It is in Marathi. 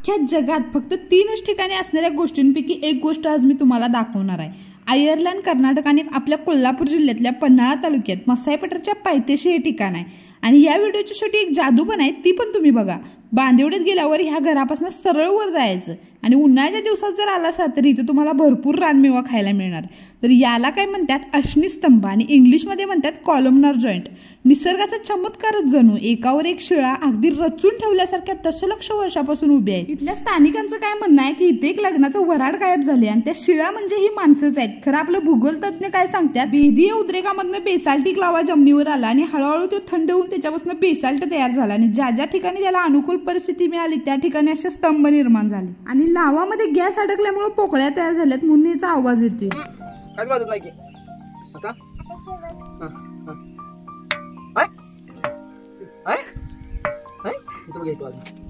अख्ख्या जगात फक्त 3च ठिकाणी असणाऱ्या गोष्टींपैकी एक गोष्ट आज मी तुम्हाला दाखवणार आहे। आयर्लंड, कर्नाटक आणि आपल्या कोल्हापूर जिल्ह्यातल्या पन्हाळा तालुक्यात मसाईपठारच्या पायथ्याशी हे ठिकाण आहे। आणि या व्हिडिओची शेवटी एक जादू पण आहे, ती पण तुम्ही बघा। बांदिवडीत गेल्यावर ह्या घरापासून सरळ वर जायचं आणि उन्हाळ्याच्या दिवसात जर आलासा तर इथे तुम्हाला भरपूर रानमेवा खायला मिळणार। तर याला काय म्हणतात, अश्निस्तंभ आणि इंग्लिशमध्ये म्हणतात कॉलमनर जॉइंट। निसर्गाचा चमत्कारच जणू, एकावर एक शिळा अगदी रचून ठेवल्यासारख्या दशलक्ष वर्षापासून उभे आहेत। इथल्या स्थानिकांचं काय म्हणणं आहे की इथे एक लग्नाचं वराड गायब झाले आणि त्या शिळा म्हणजे ही माणसंच आहेत। खरं आपलं भूगोल तज्ञ काय सांगतात, भेदीय उद्रेकामधनं बेसाल्टिक लावा जमिनीवर आला आणि हळूहळू तो थंड होऊन त्याच्यापासून बेसाल्ट तयार झाला आणि ज्या ज्या ठिकाणी त्याला अनुकूल परिस्थिती मिळाली त्या ठिकाणी असे स्तंभ निर्माण झाले आणि लावामध्ये गॅस अडकल्यामुळे पोकळ्या तयार झाल्यात म्हणून याचा आवाज येतोय। काय वाजत नाही की आता हाय हाय हाय इथं बघ, इथं